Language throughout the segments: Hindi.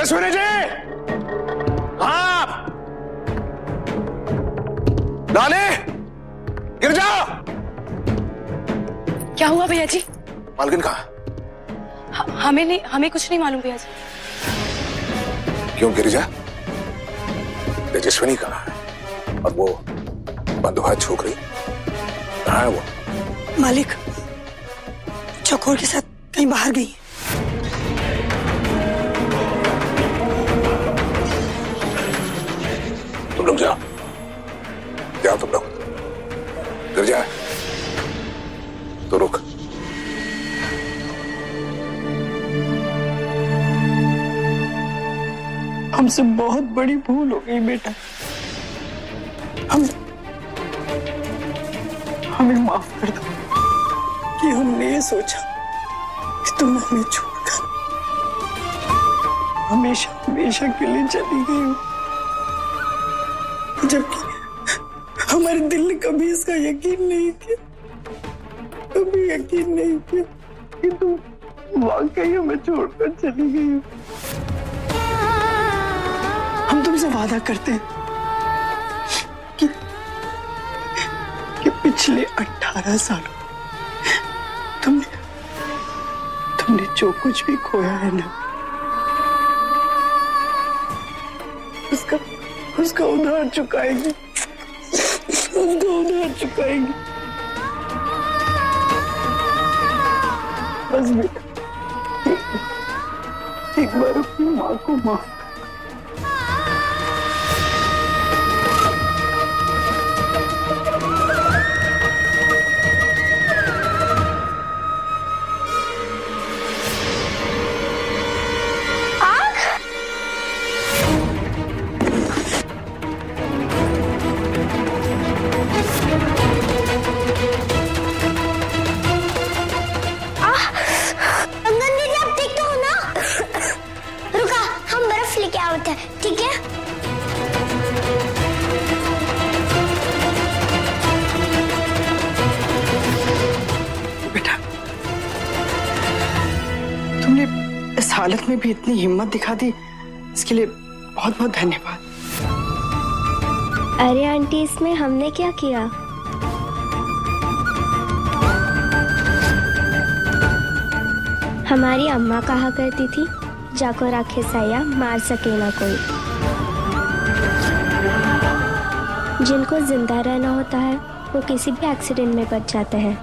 तेजस्विनी जी, हाँ, लाले, गिर जा। क्या हुआ भैया जी? मालकिन कहाँ? हमें कुछ नहीं मालूम भैया जी। क्यों गिरिजा? तेजस्विनी कहाँ है? और वो बंधुआ छोकरी कहाँ है वो? मालिक चकोर के साथ कहीं बाहर गई। तुम लोग जाओ, जाओ तुम लोग। गिरिजा तो रुक। हमसे बहुत बड़ी भूल हो गई बेटा। हमें माफ कर दो कि हमने ये सोचा कि तुम हमें छोड़कर हमेशा हमेशा के लिए चली गई हो, जबकि हमारे दिल ने कभी इसका यकीन नहीं किया, कभी यकीन नहीं किया कि तुम वाकई हमें छोड़कर चली गई हो। हम तुमसे वादा करते हैं कि पिछले 18 सालों तुमने जो कुछ भी खोया है ना, उसका उधार चुकाएगी, उसका उधार चुकाएगी। बस बेटा एक बार अपनी माँ को माफ। ठीक है? बेटा तुमने इस हालत में भी इतनी हिम्मत दिखा दी, इसके लिए बहुत बहुत धन्यवाद। अरे आंटी, इसमें हमने क्या किया? हमारी अम्मा कहा करती थी, जाको राखे साया मार सके ना कोई। जिनको जिंदा रहना होता है वो किसी भी एक्सीडेंट में बच जाते हैं।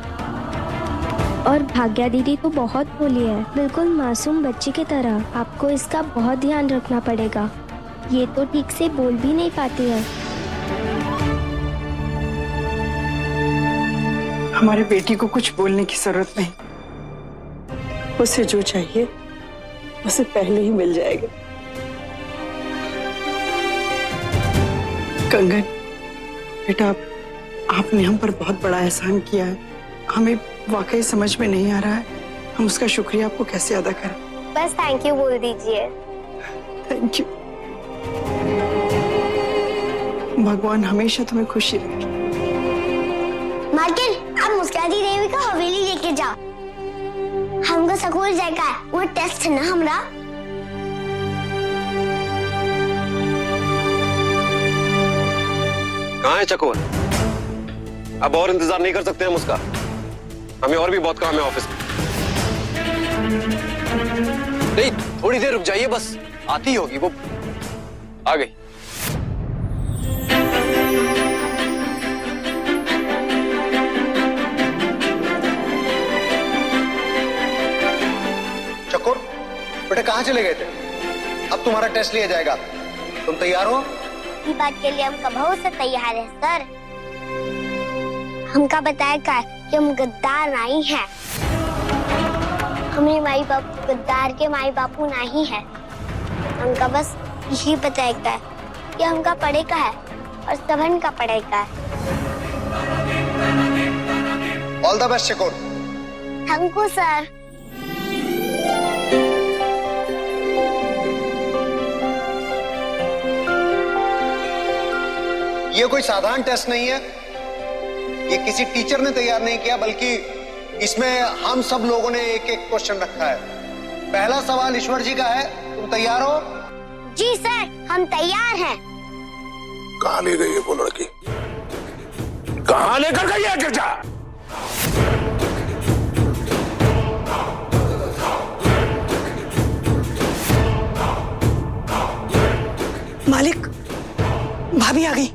और भाग्या दीदी तो बहुत भोली है, बिल्कुल मासूम बच्ची की तरह। आपको इसका बहुत ध्यान रखना पड़ेगा। ये तो ठीक से बोल भी नहीं पाती है। हमारे बेटी को कुछ बोलने की जरूरत नहीं, उसे जो चाहिए उसे पहले ही मिल जाएगा। कंगन बेटा, आपने हम पर बहुत बड़ा एहसान किया है, हमें वाकई समझ में नहीं आ रहा है हम उसका शुक्रिया आपको कैसे अदा करें। बस थैंक यू बोल दीजिए। Thank you. भगवान हमेशा तुम्हें खुशी रखे। मार्किन, अब मुस्काती देवी को हवेली लेके जाओ। हमको स्कूल जाएगा, वो टेस्ट है ना हमरा। कहाँ है चकोर? अब और इंतजार नहीं कर सकते हम उसका। हमें और भी बहुत काम है ऑफिस में। नहीं, थोड़ी देर रुक जाइए, बस आती होगी वो। आ गई। चकोर बेटा, कहाँ चले गए थे? अब तुम्हारा टेस्ट लिया जाएगा, तुम तैयार हो? इस बात के लिए हम कब से तैयार हैं सर। हमका बताया का कि हम गद्दार नहीं है। हमें माई बापू गद्दार के माई बापू नहीं है। हमका बस यही बताया का कि हमका पढ़े का है और सबन का पढ़े का है। ऑल द बेस्ट चकोर। Thank you sir. ये कोई साधारण टेस्ट नहीं है, ये किसी टीचर ने तैयार नहीं किया, बल्कि इसमें हम सब लोगों ने एक एक क्वेश्चन रखा है। पहला सवाल ईश्वर जी का है, तुम तैयार हो? जी सर, हम तैयार हैं। कहाँ ले गई है वो लड़की? कहाँ लेकर गई है गिरजा? मालिक, भाभी आ गई।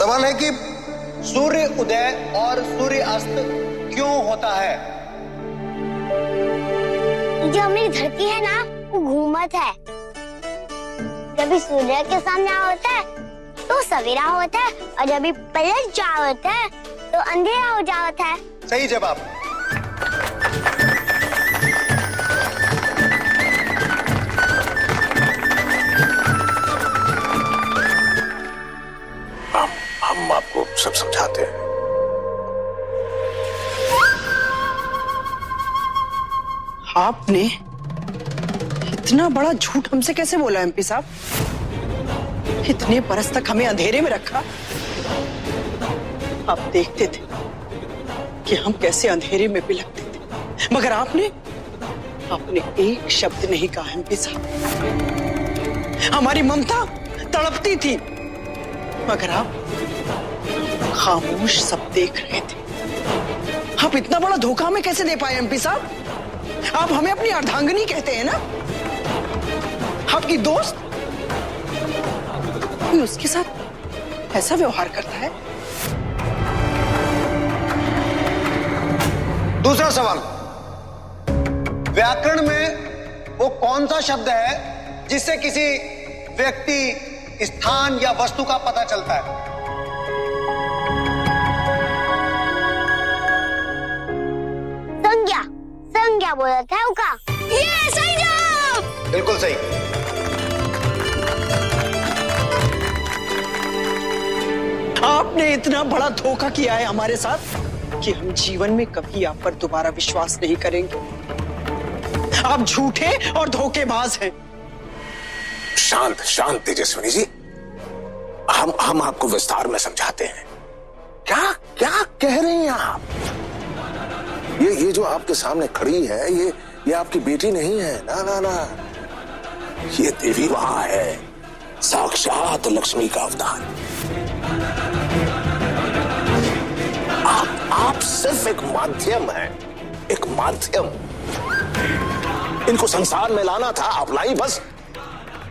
सवाल है कि सूर्य उदय और सूर्य अस्त क्यों होता है? जो हमारी धरती है ना, वो घूमत है। जब भी सूर्य के सामने होता है तो सवेरा होता है, और जब भी पलट जाता है तो अंधेरा हो जाता है। सही जवाब। हम आपको सब समझाते हैं। आपने इतना बड़ा झूठ हमसे कैसे बोला एमपी साहब? इतने बरस तक हमें अंधेरे में रखा। आप देखते थे कि हम कैसे अंधेरे में बिलखते थे, मगर आपने एक शब्द नहीं कहा एमपी साहब। हमारी ममता तड़पती थी, मगर आप खामोश सब देख रहे थे। आप इतना बड़ा धोखा हमें कैसे दे पाए एमपी साहब? आप हमें अपनी अर्धांगिनी कहते हैं ना? आपकी दोस्त कोई उसके साथ ऐसा व्यवहार करता है? दूसरा सवाल, व्याकरण में वो कौन सा शब्द है जिससे किसी व्यक्ति, स्थान या वस्तु का पता चलता है? संज्ञा। संज्ञा बोला था उका। ये सही जवाब। बिल्कुल सही। आपने इतना बड़ा धोखा किया है हमारे साथ कि हम जीवन में कभी आप पर दोबारा विश्वास नहीं करेंगे। आप झूठे और धोखेबाज हैं। शांत शांत तेजस्विनी जी, हम आपको विस्तार में समझाते हैं। क्या क्या कह रही हैं आप? ये जो आपके सामने खड़ी है, ये आपकी बेटी नहीं है। ना ना ना, ये देवी मां है, साक्षात लक्ष्मी का अवतार। आप सिर्फ एक माध्यम हैं, एक माध्यम। इनको संसार में लाना था, आप लाई, बस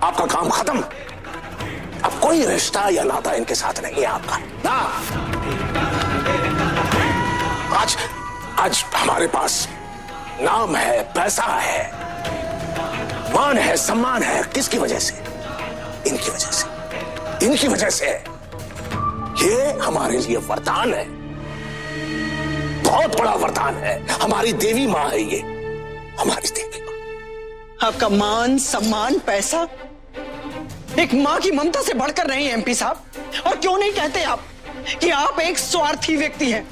आपका काम खत्म। अब कोई रिश्ता या नाता इनके साथ नहीं है आपका ना। आज हमारे पास नाम है, पैसा है, मान है, सम्मान है। किसकी वजह से? इनकी वजह से। इनकी वजह से। ये हमारे लिए वरदान है, बहुत बड़ा वरदान है। हमारी देवी मां है ये, हमारी देवी मां। आपका मान, सम्मान, पैसा एक मां की ममता से बढ़कर नहीं है एमपी साहब। और क्यों नहीं कहते आप कि आप एक स्वार्थी व्यक्ति हैं?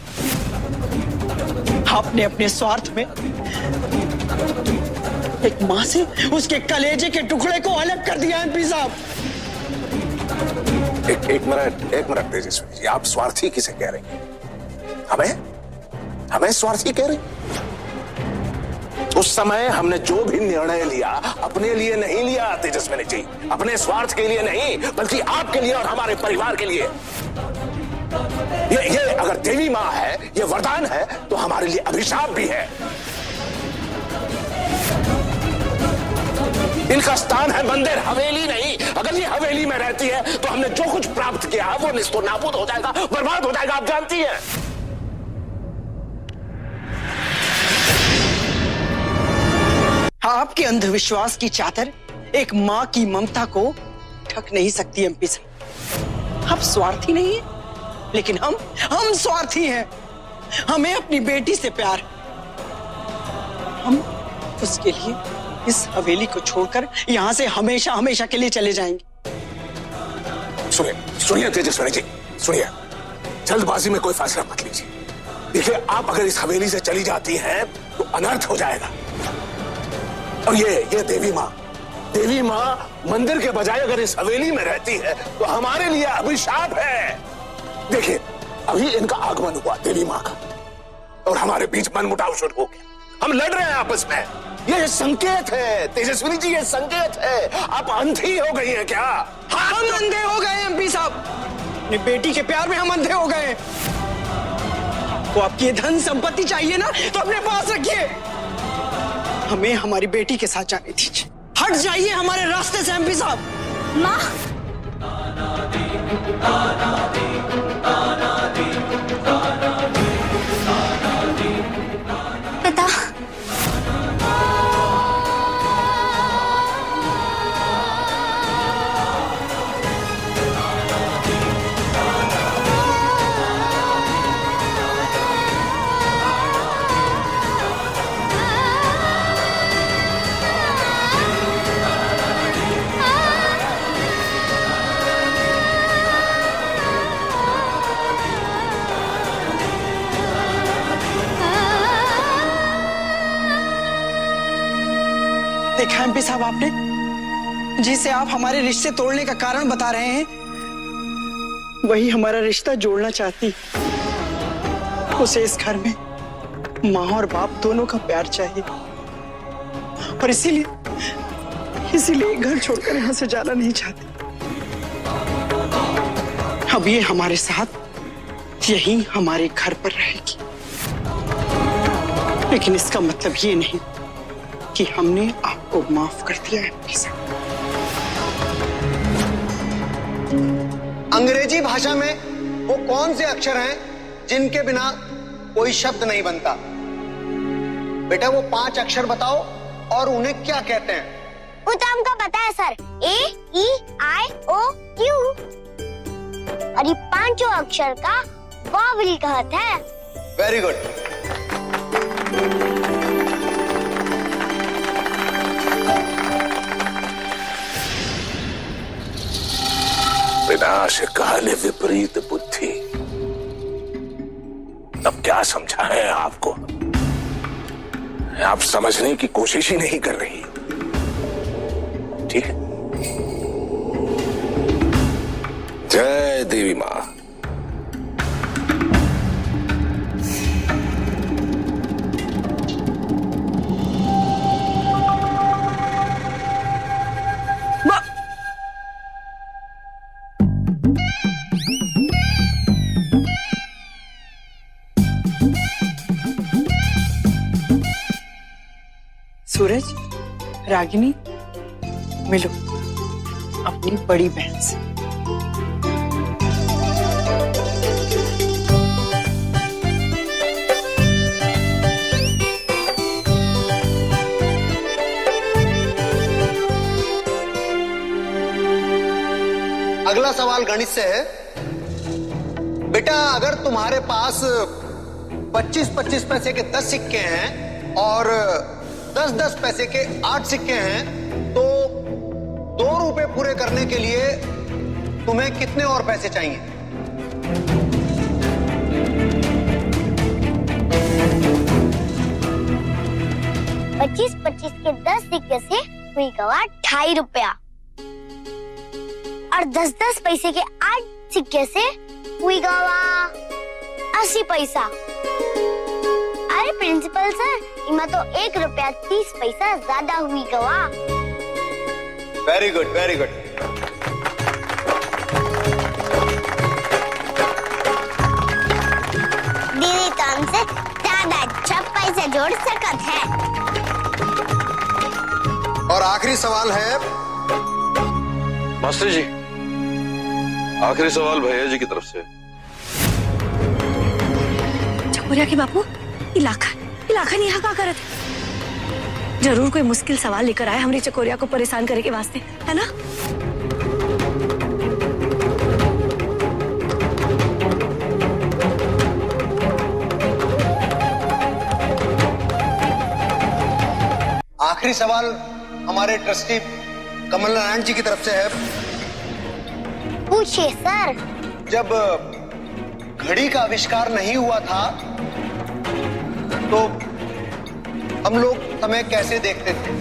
आपने अपने स्वार्थ में एक मां से उसके कलेजे के टुकड़े को अलग कर दिया एमपी साहब। एक मिनट तेजस्वी जी, आप स्वार्थी किसे कह रही हैं? हमें स्वार्थी कह रही? उस समय हमने जो भी निर्णय लिया अपने लिए नहीं लिया तेजस्विनी जी, अपने स्वार्थ के लिए नहीं, बल्कि आपके लिए और हमारे परिवार के लिए। ये अगर देवी मां है, ये वरदान है, तो हमारे लिए अभिशाप भी है। इनका स्थान है मंदिर, हवेली नहीं। अगर ये हवेली में रहती है तो हमने जो कुछ प्राप्त किया वो निस्तो नाबूद हो जाएगा, बर्बाद हो जाएगा। आप जानती हैं। आपके अंधविश्वास की चादर एक माँ की ममता को ढक नहीं सकती एमपी साहब। आप स्वार्थी नहीं है, लेकिन हम स्वार्थी हैं। हमें अपनी बेटी से प्यार, हम उसके लिए इस हवेली को छोड़कर यहाँ से हमेशा हमेशा के लिए चले जाएंगे। सुनिए तेजस्विनी जी, सुनिए, जल्दबाजी में कोई फैसला मत लीजिए। देखिए, आप अगर इस हवेली से चली जाती हैं तो अनर्थ हो जाएगा। और ये देवी माँ मंदिर के बजाय अगर इस हवेली में रहती है तो हमारे लिए अभिशाप है। देखिए, अभी इनका आगमन हुआ देवी माँ का, और हमारे बीच मनमुटाव शुरू हो गया। हम लड़ रहे हैं आपस में। ये संकेत है तेजस्विनी जी, ये संकेत है। आप अंधी हो गई हैं क्या? हम अंधे हो गए एमपी साहब, अपनी बेटी के प्यार में हम अंधे हो गए। तो आपकी धन संपत्ति चाहिए ना, तो अपने पास रखिए। हमें हमारी बेटी के साथ जाने दीजिए। हट जाइए हमारे रास्ते से एमपी साहब। माँ, पिता, देखा एमपी साहब आपने, जिसे आप हमारे रिश्ते तोड़ने का कारण बता रहे हैं, वही हमारा रिश्ता जोड़ना चाहती। उसे इस घर में माँ और बाप दोनों का प्यार चाहिए, और इसीलिए घर छोड़कर यहाँ से जाना नहीं चाहती। अब ये हमारे साथ यहीं हमारे घर पर रहेगी, लेकिन इसका मतलब ये नहीं कि हमने आपको माफ कर दिया है। अंग्रेजी भाषा में वो कौन से अक्षर हैं जिनके बिना कोई शब्द नहीं बनता? बेटा, वो 5 अक्षर बताओ और उन्हें क्या कहते हैं? वो तो हमको पता है सर, A-E-I-O-U। और ये 5 अक्षर का बावली कहते हैं। Very good. विनाश काले विपरीत बुद्धि। अब क्या समझा है आपको? आप समझने की कोशिश ही नहीं कर रही। ठीक है, जय देवी माँ। सूरज, रागिनी, मिलो अपनी बड़ी बहन से। अगला सवाल गणित से है। बेटा, अगर तुम्हारे पास 25-25 पैसे के 10 सिक्के हैं और 10-10 पैसे के 8 सिक्के हैं, तो 2 रुपए पूरे करने के लिए तुम्हें कितने और पैसे चाहिए? पच्चीस के 10 सिक्के से हुई गवा 2.5 रुपया, और 10-10 पैसे के 8 सिक्के से हुई गवा 80 पैसा। अरे प्रिंसिपल सर, इमा तो 1 रुपया 30 पैसा ज्यादा हुई गवा। Very good, very good. दीदी तो हमसे ज्यादा अच्छा पैसे जोड़ सकत है। और आखिरी सवाल है मास्टर जी, आखिरी सवाल भैया जी की तरफ से। चकोरिया के बापू, इलाका यहाँ का करत है? जरूर कोई मुश्किल सवाल लेकर आए हमारी चकोरिया को परेशान करने के वास्ते, है ना? आखिरी सवाल हमारे ट्रस्टी कमल नारायण जी की तरफ से है। पूछिए सर। जब घड़ी का आविष्कार नहीं हुआ था तो हम लोग समय कैसे देखते थे?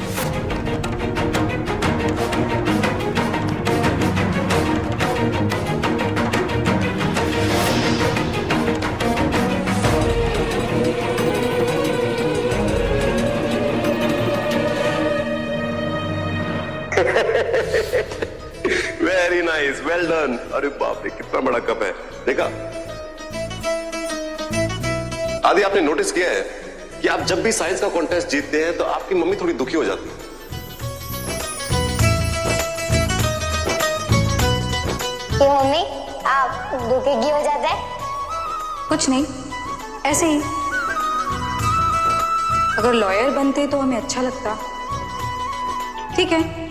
Very nice, well done. अरे बाप रे, कितना बड़ा कप है, देखा? आदि, आपने नोटिस किया है कि आप जब भी साइंस का कॉन्टेस्ट जीतते हैं तो आपकी मम्मी थोड़ी दुखी हो जाती है। क्यों मम्मी, आप दुखी क्यों हो जाते हैं? कुछ नहीं, ऐसे ही। अगर लॉयर बनते तो हमें अच्छा लगता। ठीक है,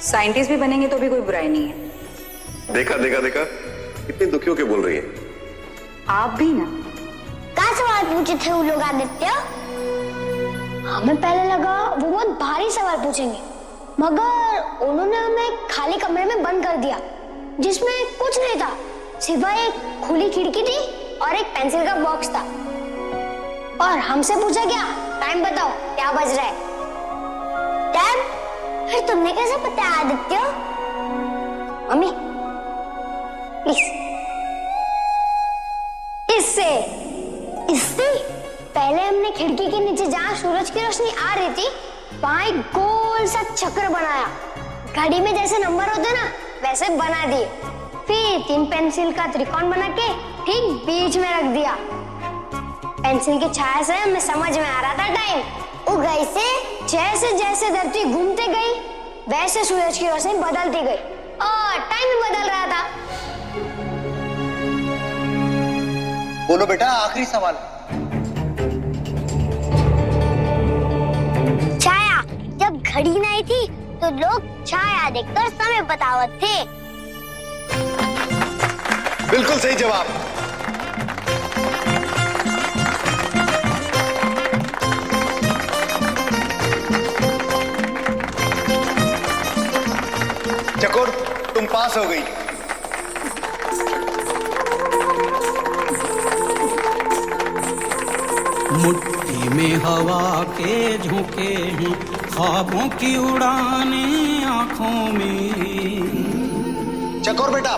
साइंटिस्ट भी बनेंगे तो भी कोई बुराई नहीं है। देखा देखा देखा, कितनी दुखी होके बोल रही है। आप भी ना। क्या सवाल पूछे थे वो लोग आदित्य? हमें पहले लगा वो बहुत भारी सवाल पूछेंगे, मगर उन्होंने हमें खाली कमरे में बंद कर दिया जिसमें कुछ नहीं था, सिवाय एक खुली खिड़की थी और एक पेंसिल का बॉक्स था। और हमसे पूछा क्या, टाइम बताओ क्या बज रहा है? टाइम? फिर तुमने कैसे पता आदित्य? Mummy please. इससे पहले हमने खिड़की के नीचे जहाँ सूरज की रोशनी आ रही थी वहां एक गोल सा चक्र बनाया, घड़ी में जैसे नंबर होते ना वैसे बना दिए, फिर 3 पेंसिल का त्रिकोण बना के ठीक बीच में रख दिया। पेंसिल की छाया से हमें समझ में आ रहा था टाइम। वो गई से जैसे जैसे धरती घूमते गई वैसे सूरज की रोशनी बदलती गई और टाइम भी बदल रहा था। बोलो बेटा, आखिरी सवाल। छाया, जब घड़ी नहीं थी तो लोग छाया देखकर समय बतावत थे। बिल्कुल सही जवाब। चकोर, तुम पास हो गई। मुट्ठी में हवा के झोंके हैं, ख्वाबों की उड़ाने आंखों में। चकोर बेटा,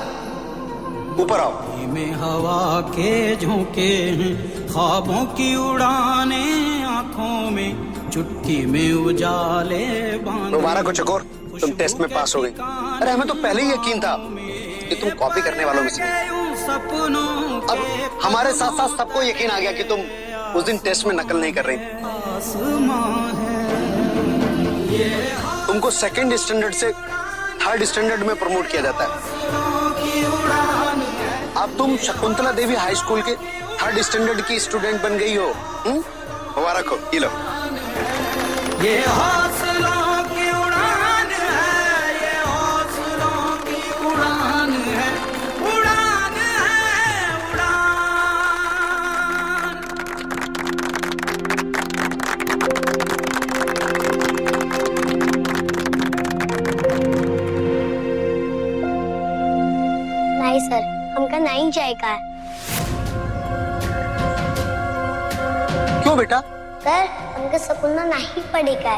ऊपर आओ। मुट्ठी में हवा के झोंके हैं, ख्वाबों की उड़ाने आंखों में, चुटकी में उजाले बांधे। मुबारक हो चकोर, तुम टेस्ट में पास हो गई। अरे हमें तो पहले ही यकीन था कि तुम कॉपी करने वालों में से नहीं। अब हमारे साथ साथ सबको यकीन आ गया कि तुम उस दिन टेस्ट में नकल नहीं कर रही। तुमको 2nd स्टैंडर्ड से 3rd स्टैंडर्ड में प्रमोट किया जाता है। अब तुम शकुंतला देवी हाई स्कूल के 3rd स्टैंडर्ड की स्टूडेंट बन गई हो। मुबारक हो, ये लो। ये हौसलों की उड़ान है, ये हौसलों की उड़ान है, उड़ान है, उड़ान। नहीं सर, हमका नहीं जाएगा। क्यों बेटा? सर, हमको स्कूल में नहीं पढ़ेगा।